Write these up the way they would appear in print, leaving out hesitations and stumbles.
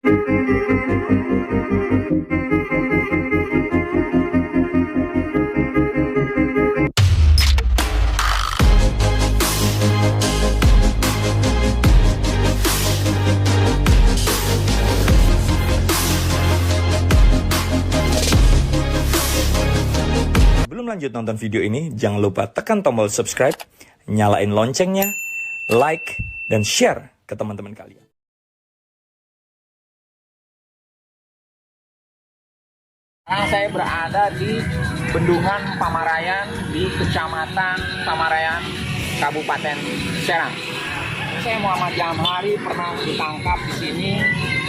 Lanjut nonton video ini, jangan lupa tekan tombol subscribe, nyalain loncengnya, like, dan share ke teman-teman kalian. Saya berada di Bendungan Pamarayan di Kecamatan Pamarayan, Kabupaten Serang. Saya Muhammad Jamhari pernah ditangkap di sini,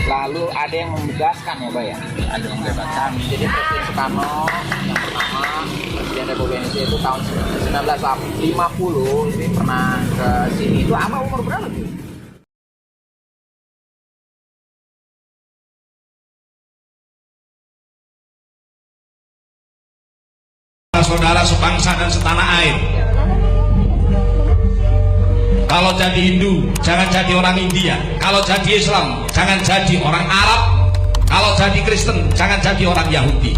lalu ada yang membebaskan ya, Pak ya? Ada yang membebaskan. Jadi Presiden Soekarno yang pertama, Presiden Republik Indonesia itu tahun 1950 ini pernah ke sini. Itu Abah umur berapa tuh? Saudara sebangsa dan setanah air. Kalau jadi Hindu, jangan jadi orang India. Kalau jadi Islam, jangan jadi orang Arab. Kalau jadi Kristen, jangan jadi orang Yahudi.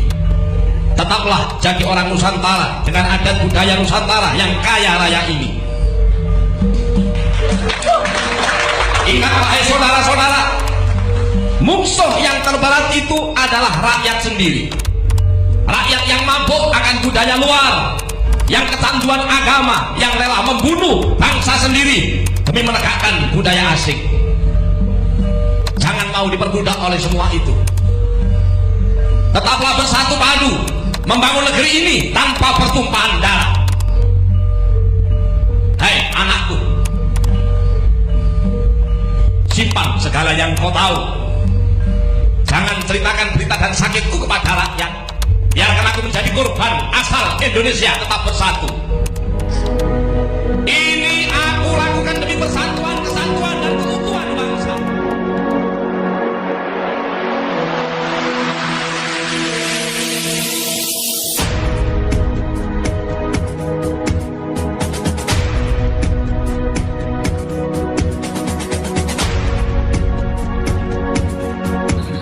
Tetaplah jadi orang Nusantara dengan adat budaya Nusantara yang kaya raya ini. Ingat wahai saudara-saudara, musuh yang terberat itu adalah rakyat sendiri. Rakyat yang mabuk akan budaya luar, yang kecanduan agama, yang rela membunuh bangsa sendiri demi menegakkan budaya asing. Jangan mau diperbudak oleh semua itu. Tetaplah bersatu padu membangun negeri ini tanpa pertumpahan darah. Hai anakku, simpan segala yang kau tahu. Jangan ceritakan berita dan sakitku kepada rakyat. Biarkan aku menjadi korban asal Indonesia tetap bersatu. Ini aku lakukan demi persatuan, kesatuan, dan keutuhan bangsa.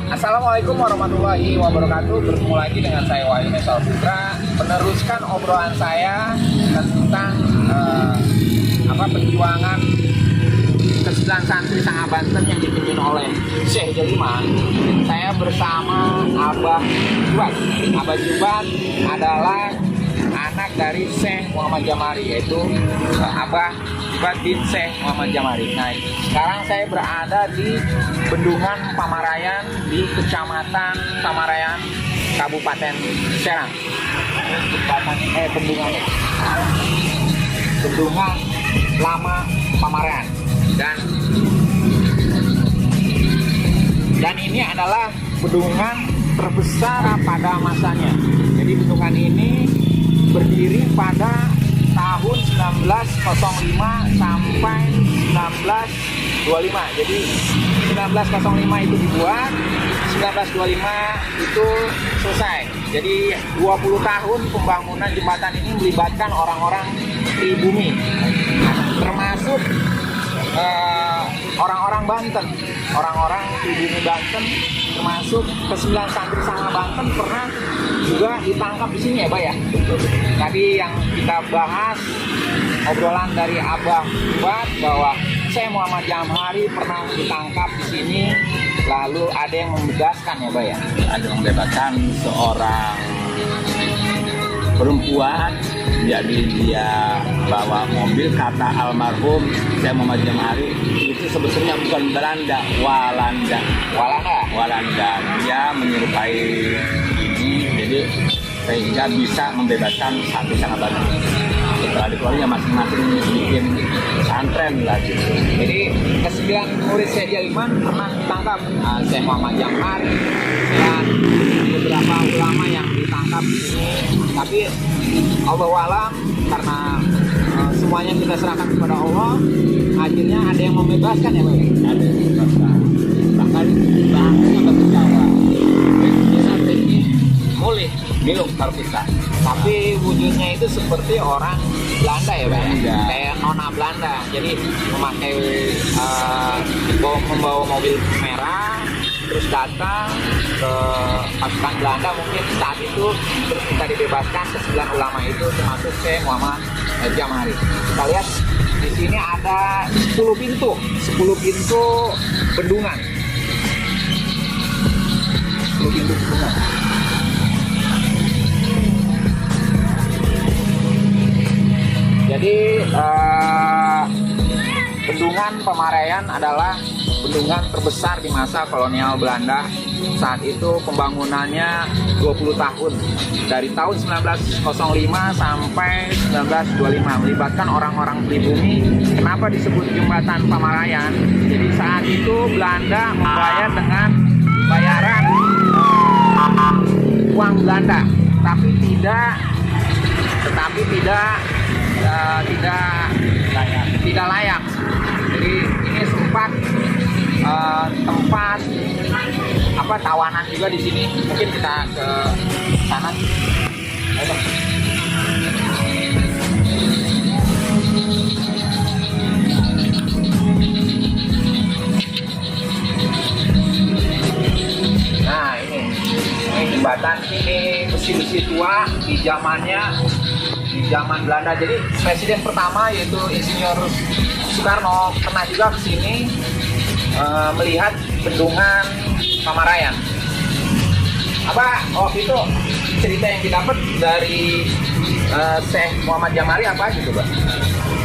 Assalamualaikum warahmatullahi wabarakatuh. Bertemu lagi dengan saya Wahyu Mesal Putra, meneruskan obrolan saya tentang perjuangan ke-9 santri Sangha Banten yang dipimpin oleh Syekh Jaliman. Saya bersama Abah Jubat. Abah Jubat adalah anak dari Syekh Muhammad Jamhari, yaitu Abah Jubat bin Syekh Muhammad Jamhari. Nah, sekarang saya berada di Bendungan Pamarayan di Kecamatan Pamarayan, Kabupaten Serang. Bendungan Lama Pamarayan. Dan ini adalah bendungan terbesar pada masanya. Jadi bendungan ini berdiri pada tahun 1905 sampai 1925. Jadi 1905 itu dibuat, 1925 itu selesai. Jadi 20 tahun pembangunan jembatan ini melibatkan orang-orang pribumi, termasuk orang-orang Banten, orang-orang pribumi Banten, termasuk ke-9 santri Sangha Banten pernah juga ditangkap di sini ya, Pak ya. Tadi yang kita bahas obrolan dari Abah Jubat bahwa saya Muhammad Jamhari pernah ditangkap di sini, lalu ada yang membebaskan ya, Pak ya. Ada yang membebaskan seorang perempuan, jadi dia bawa mobil, kata almarhum saya Muhammad Jamhari itu sebetulnya bukan Belanda, Walanda. Dia menyerupai ini, jadi sehingga bisa membebaskan satu Sangha Banten. Setelah dikeluarnya masing-masing bikin pesantren lah gitu. Jadi ke-9 murid Syekh Jaliman pernah ditangkap, Syekh Muhammad Jamhari dan beberapa ulama yang ditangkap di sini. Tapi Allahu a'lam, karena semuanya kita serahkan kepada Allah, akhirnya ada yang membebaskan ya, Pak. Ada yang membebaskan. Bahkan bahasanya bahasa Jawa. Jadi ini mulih miluk kalau kita. Tapi wujudnya itu seperti orang Belanda ya, Pak. Kayak nona Belanda. Jadi memakai membawa mobil merah, terus datang ke pasukan Belanda mungkin saat itu, terus kita dibebaskan ke 9 ulama itu termasuk Syekh Muhammad Jamari. Kita lihat di sini ada 10 pintu bendungan. 10 pintu bendungan. Jadi bendungan Pamaraian adalah bendungan terbesar di masa kolonial Belanda. Saat itu pembangunannya 20 tahun, dari tahun 1905 sampai 1925, melibatkan orang-orang pribumi. Kenapa disebut jembatan Pamaraian? Jadi saat itu Belanda membayar dengan bayaran uang Belanda, tetapi tidak layak. Jadi ini sempat tempat tawanan juga di sini. Mungkin kita ke sana. Ayo. Nah ini jembatan ini besi-besi tua di zaman Belanda. Jadi presiden pertama yaitu Insinyur Soekarno pernah juga ke sini melihat bendungan Pamaraian. Waktu itu cerita yang didapat dari Syekh Muhammad Jamari apa gitu, Pak?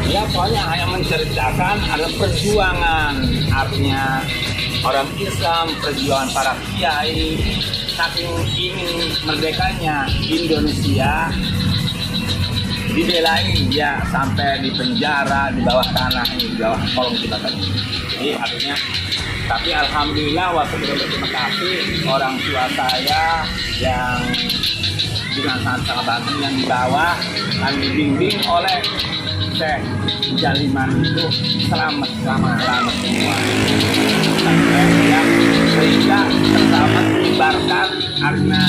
Ya, soalnya yang menceritakan ada perjuangan, artinya orang Islam, perjuangan para kiai, saking ingin merdekanya Indonesia, dibelain dia sampai di penjara, di bawah tanah, di bawah kolong kita tadi. Jadi artinya, tapi alhamdulillah waktu kita berterima kasih orang tua saya yang dengan sangat bantu yang di bawah dan dibimbing oleh Syekh Jaliman itu selamat semua. Sehingga terutama menyebarkan karena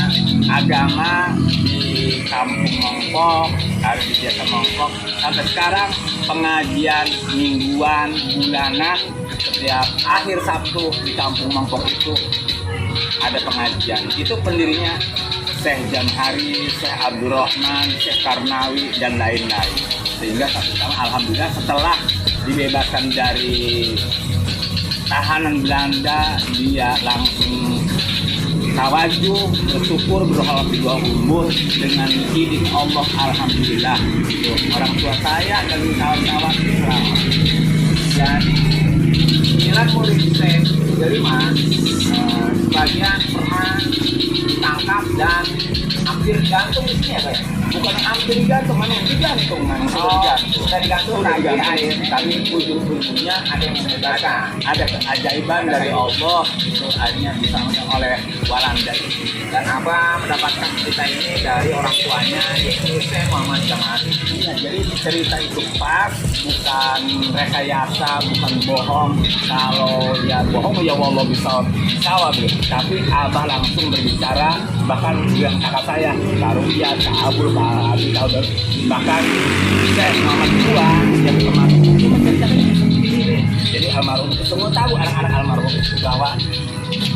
agama di kampung Mongpok, ada di desa Mongpok. Sampai sekarang pengajian mingguan, bulanan, setiap akhir Sabtu di kampung Mongpok itu ada pengajian. Itu pendirinya Syekh Jamhari, Syekh Abdurrahman, Syekh Karnawi, dan lain-lain. Sehingga alhamdulillah setelah dibebaskan dari tahanan Belanda, dia langsung tawajuh, bersyukur, berhalal umur dengan izin Allah. Alhamdulillah itu orang tua saya dan kawan-kawan Islam. Jadi inilah murid Syekh Jaliman, sebagian pernah ditangkap dan hampir gantung di sini ya, Pak? Bukan hampir digantung, mana yang digantung, sudah digantung tapi ujung-ujungnya ada yang membebaskan. Ada keajaiban dari Allah, itu akhirnya disampaikan oleh Walanda itu. Dan Abah mendapatkan cerita ini dari orang tuanya, yaitu Syekh Muhammad Jamari. Ya, jadi cerita itu pas, bukan rekayasa, bukan bohong. Kalau ya bohong ya Allah bisa jawab, tapi Abah langsung berbicara, bahkan dengan kakak saya, Karuya, Kak Abul, Kak Abi, bahkan Syekh Muhammad tua yang termasuk itu menceritakan ini. Jadi almarhum itu semua tahu, anak-anak almarhum itu bahwa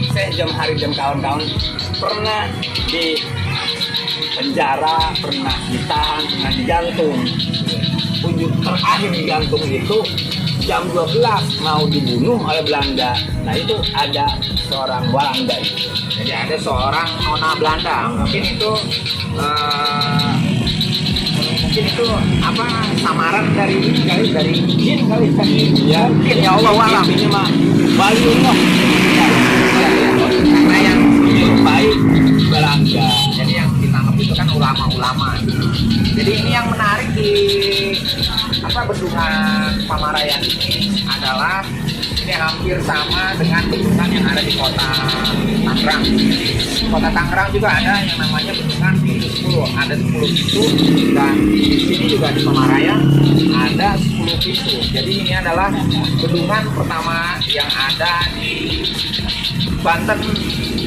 Syekh Jamhari dan kawan-kawan pernah di penjara, pernah ditahan, pernah digantung. Ujung terakhir digantung itu jam 12 mau dibunuh oleh Belanda. Nah itu ada seorang Walanda itu. Jadi ada seorang nona Belanda, mungkin itu samaran dari jin kali ya, mungkin ya Allah alam. Ini mah waliullah Karena yang baik Belanda. jadi yang ditangkap itu kan ulama-ulama. Jadi ini yang menarik di bendungan Pamaraian ini adalah ini hampir sama dengan bendungan yang ada di kota Tangerang. Kota Tangerang juga ada yang namanya bendungan pintu 10, ada 10 pintu, dan di sini juga di Pamaraian ada 10 pintu. Jadi ini adalah bendungan pertama yang ada di Banten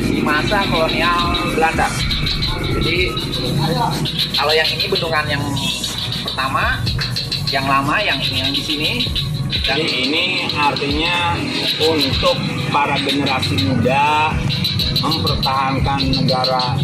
di masa kolonial Belanda. Jadi kalau yang ini bendungan yang pertama, yang lama, yang ini yang di sini. Dan ini artinya untuk para generasi muda mempertahankan negara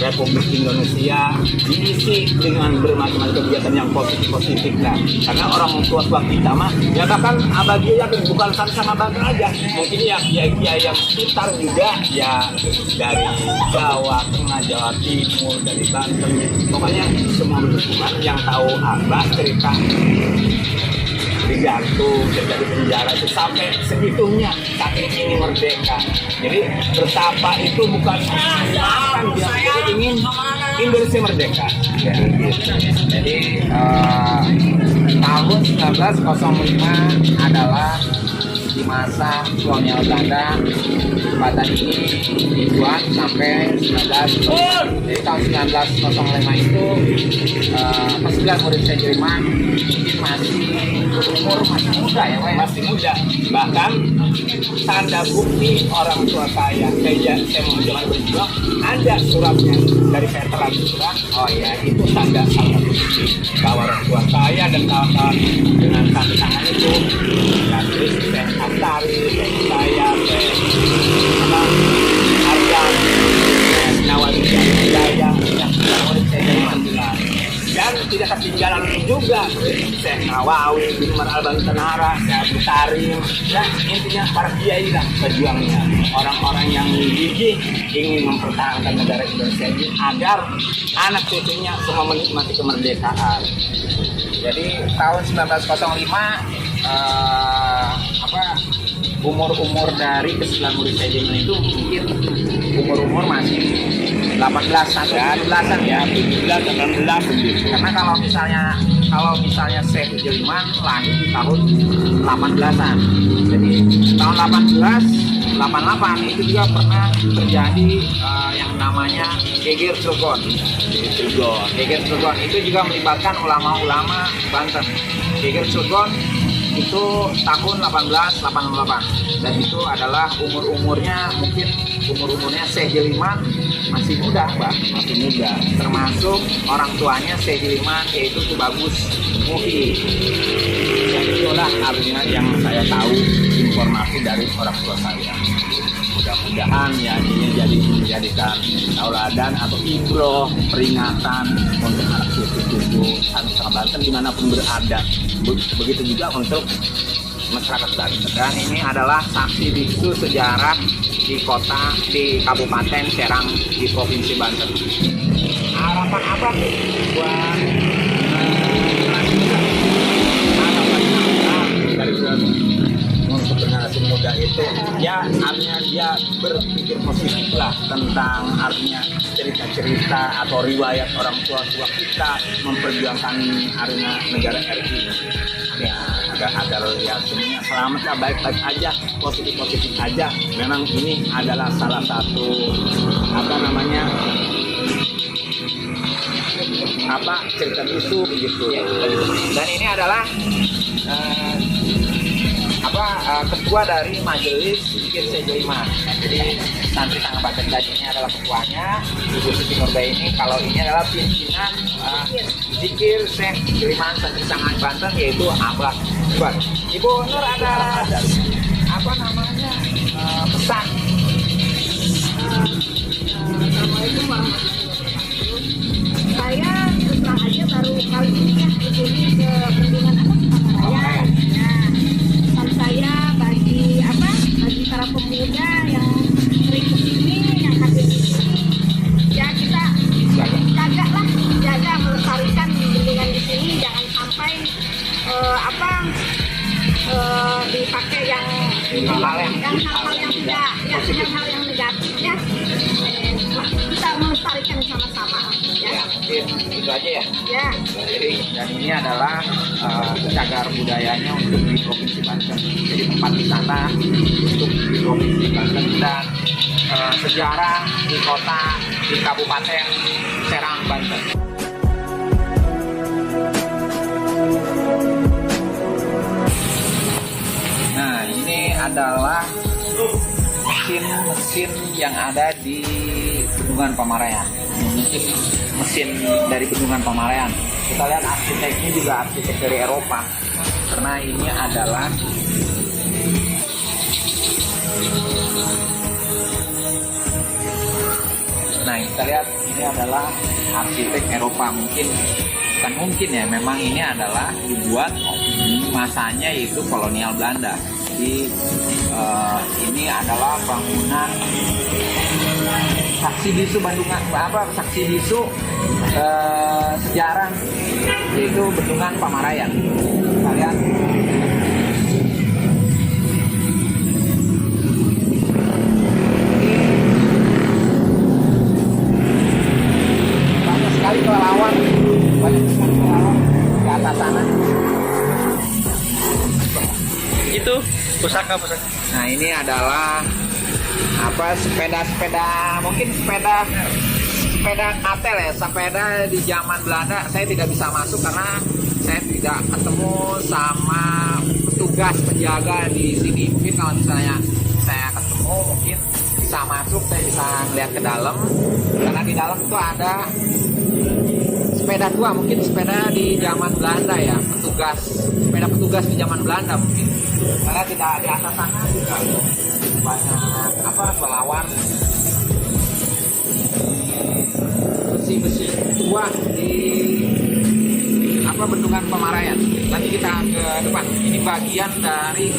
Republik Indonesia diisi dengan bermacam-macam kegiatan yang positif lah. Karena orang tua kita mah ya bahkan Abadi ya bukan sama Banten aja, mungkin ya kiai-kiai yang sekitar juga ya dari Jawa Tengah, Jawa Timur, dari Banten, pokoknya semua berhubungan yang tahu Abah cerita digantung, cerita di penjara itu sampai segitunya saking ini merdeka. Jadi betapa itu bukan makan dia ingin Indonesia merdeka. Ya, gitu. Jadi tahun 1905 adalah di masa kolonial Belanda. Jembatan ini dibuat sampai 19. Jadi tahun 1905 itu pas murid saya Jeriman masih berumur masih muda ya, Pak? Masih muda. Bahkan tanda bukti orang tua saya mau jalan berjuang ada suratnya dari veteran surat. Oh ya, itu tanda salah satu bukti bahwa orang tua saya dan kawan-kawan dengan tangan itu ya terus saya Antari, saya Arjan, Nawali Jaya yang murid saya Jeriman bilang. Dan tidak ketinggalan juga saya Nawawi, Bimar Albantenara, saya Butarim, dan intinya para kiai lah pejuangnya, orang-orang yang gigih ingin mempertahankan negara Indonesia ini agar anak cucunya semua menikmati kemerdekaan. Jadi tahun 1905 umur dari kesekian murid saya itu mungkin umur masih 18 atau 17-an ya, 17 18 begitu. Karena kalau misalnya Syekh Jeliman lahir di tahun 18-an. Jadi tahun 88 itu juga pernah terjadi yang namanya Geger Cilegon. Geger Cilegon itu juga melibatkan ulama-ulama Banten. Geger Cilegon itu tahun 1888 dan itu adalah umurnya Syekh Jeliman masih muda, Mbak, masih muda, termasuk orang tuanya Syekh Jeliman yaitu Tubagus Muhi. Dan itulah artinya yang saya tahu informasi dari orang tua saya. Mudah-mudahan ya ini menjadikan tauladan atau ibroh peringatan untuk anak cucu anak Banten dimanapun berada. Begitu juga untuk masyarakat Banten. Dan ini adalah saksi bisu sejarah di Kabupaten Serang di Provinsi Banten. Harapan apa tuh buat dari untuk generasi muda itu ya artinya dia berpikir positif lah tentang artinya cerita-cerita atau riwayat orang tua kita memperjuangkan artinya negara RI ya agar ya semuanya selamat lah, baik-baik aja, positif aja. Memang ini adalah salah satu cerita bisu begitu ya. Dan ini adalah ketua dari majelis zikir Syekh Jeliman. Jadi santri Sangat Banten ini adalah ketuanya, Ibu Siti Nurbaini. Kalau ini adalah pimpinan zikir Syekh Jeliman santri Sangat Banten yaitu Abah. Ibu Nur ada pesan? Assalamualaikum warahmatullahi wabarakatuh. Saya terus terang aja baru kali ini ya kesini ke Bendungan Raya. Nah, pesan saya bagi para pemuda yang sering kesini, yang hadir di sini, ya kita jaga melestarikan bendungan di sini, jangan sampai dipakai yang hal yang negatif ya. Kita melestarikan sama-sama ya. Mungkin itu aja ya. Ya. Dan ini adalah cagar budayanya untuk di Provinsi Banten. Jadi tempat wisata untuk di Provinsi Banten dan sejarah di Kabupaten Serang, Banten. Nah, ini adalah mesin yang ada di Bendungan Pamarayan. Mesin dari Bendungan Pamarayan. Kita lihat arsiteknya juga arsitek dari Eropa, karena ini adalah kita lihat ini adalah arsitek Eropa. Bukan mungkin ya, memang ini adalah dibuat masanya yaitu kolonial Belanda. Jadi ini adalah bangunan saksi bisu saksi bisu sejarah yaitu Bendungan Pamarayan. Kita lihat. Banyak sekali kelelawar di atas sana. Itu pusaka. Nah, ini adalah sepeda, mungkin sepeda katel ya, sepeda di zaman Belanda. Saya tidak bisa masuk karena saya tidak ketemu sama petugas penjaga di sini. Mungkin kalau misalnya saya ketemu, mungkin bisa masuk, saya bisa lihat ke dalam, karena di dalam itu ada sepeda tua, mungkin sepeda di zaman Belanda ya, sepeda petugas di zaman Belanda mungkin, karena tidak di atas sana juga banyak kelelawar, besi tua di Bendungan Pamarayan. Nanti kita ke depan. Ini bagian dari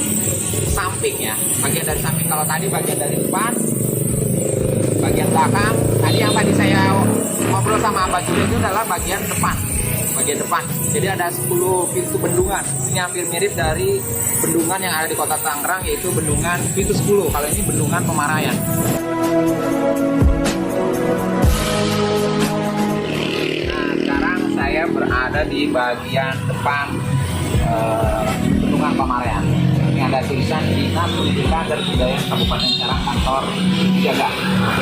samping ya, bagian dari samping. Kalau tadi bagian dari depan, bagian belakang. Tadi yang tadi saya ngobrol sama Abah juga itu adalah bagian depan. Jadi ada 10 pintu bendungan. Ini hampir mirip dari bendungan yang ada di Kota Tangerang, yaitu bendungan pintu 10. Kalau ini Bendungan Pamarayan. Nah, sekarang saya berada di bagian depan Bendungan Pamarayan. Ini ada tulisan Dinas Pendidikan dan Kebudayaan Kabupaten Serang, kantor jaga.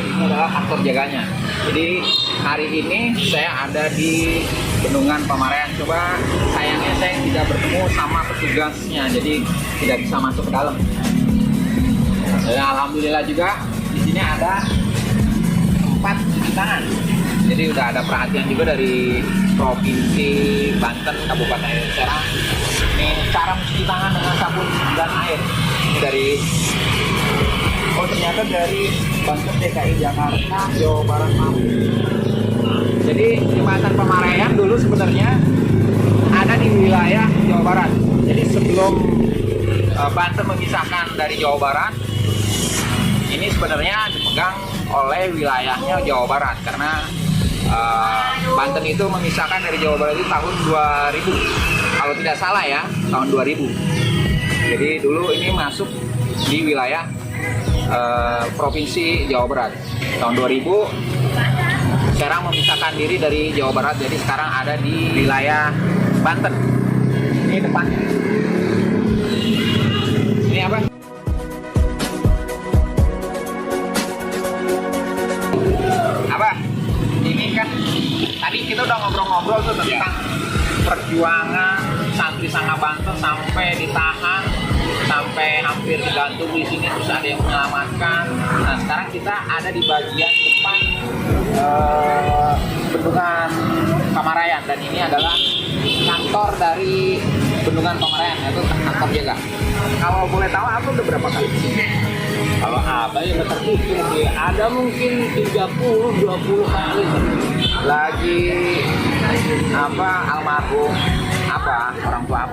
Ini adalah kantor jaganya. Jadi hari ini saya ada di Bendungan Pamarayan. Coba sayangnya saya tidak bertemu sama petugasnya, jadi tidak bisa masuk ke dalam. Dan alhamdulillah juga di sini ada tempat cuci tangan. Jadi udah ada perhatian juga dari Provinsi Banten, Kabupaten Serang. Ini cara mencuci tangan dengan sabun dan air. Ini ternyata dari Banten, DKI Jakarta, Jawa Barat, Jadi Jembatan Pamarayan dulu sebenarnya ada di wilayah Jawa Barat. Jadi sebelum Banten memisahkan dari Jawa Barat, ini sebenarnya dipegang oleh wilayahnya Jawa Barat, karena Banten itu memisahkan dari Jawa Barat itu tahun 2000, kalau tidak salah ya, tahun 2000. Jadi dulu ini masuk di wilayah Provinsi Jawa Barat. Tahun 2000 Serang memisahkan diri dari Jawa Barat, jadi sekarang ada di wilayah Banten. Ini depan. Ini apa? Ini kan tadi kita udah ngobrol-ngobrol tuh tentang perjuangan santri Sangga Banten sampai ditahan, sampai hampir digantung di sini, terus ada yang menyelamatkan. Nah, sekarang kita ada di bagian depan Bendungan Pamarayan, dan ini adalah kantor dari Bendungan Pamarayan, yaitu kantor jaga. Kalau boleh tahu, aku udah berapa kali di sini? Kalau Abah yang terhitung ada mungkin 30-20 kali. Lagi almarhum orang tua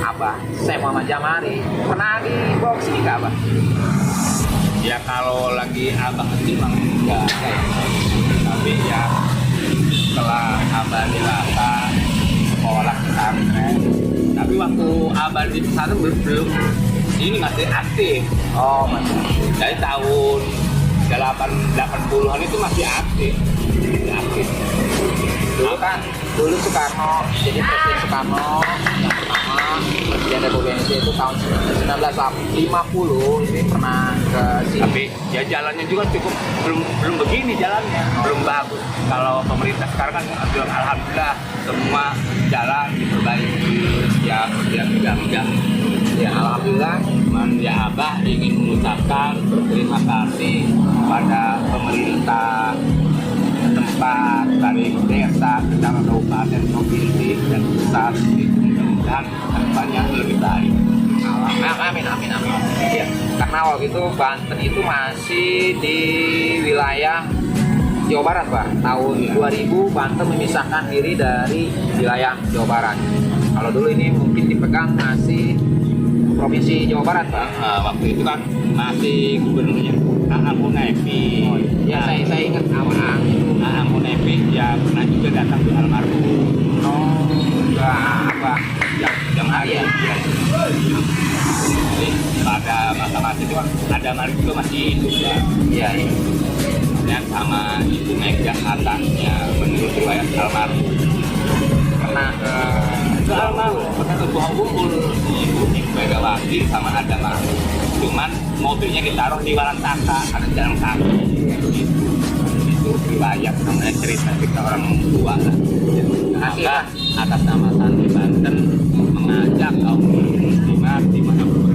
Abah saya Muhammad Jamari pernah dibawa ke sini ke Abah? Ya kalau lagi Abah kecil mah enggak ada ya. Tapi ya setelah Abah dewasa, sekolah pesantren. Tapi waktu Abah di pesantren belum ini masih aktif. Oh, masih. Dari tahun 80-an itu masih aktif. Dulu Soekarno, jadi Presiden Soekarno yang pertama, Presiden Republik Indonesia itu tahun 1950 ini pernah ke sini. Tapi ya jalannya juga cukup belum begini jalannya, belum bagus. Kalau pemerintah sekarang kan alhamdulillah semua jalan diperbaiki, ya berjam-jam. Ya alhamdulillah. Ya Abah ingin mengucapkan berterima kasih pada pemerintah kota, tempat dari desa, secara kabupaten, provinsi dan pusat itu mudah-mudahan kedepannya lebih baik. Amin. Ya, karena waktu itu Banten itu masih di wilayah Jawa Barat, Pak. Tahun 2000 Banten memisahkan diri dari wilayah Jawa Barat. Kalau dulu ini mungkin dipegang masih Provinsi Jawa Barat, Pak. Waktu itu kan masih gubernurnya Aang Munefi. Ya, saya ingat awal itu. Aang Munefi ya pernah juga datang ke almarhum. Apa? Yang hari ya. Jadi pada masa-masa itu kan ada Mari juga masih hidup ya. Iya. Dan sama Ibu Mega atasnya menurut riwayat almarhum. Pernah Ke almarhum, pernah ke Kumpul Ibu Megawati sama ada Marhum. Cuman mobilnya ditaruh di Warantaka, ada jalan kaki. Itu riwayat, namanya cerita orang tua lah. Maka atas nama Santri Banten mengajak kaum muslimat dimanapun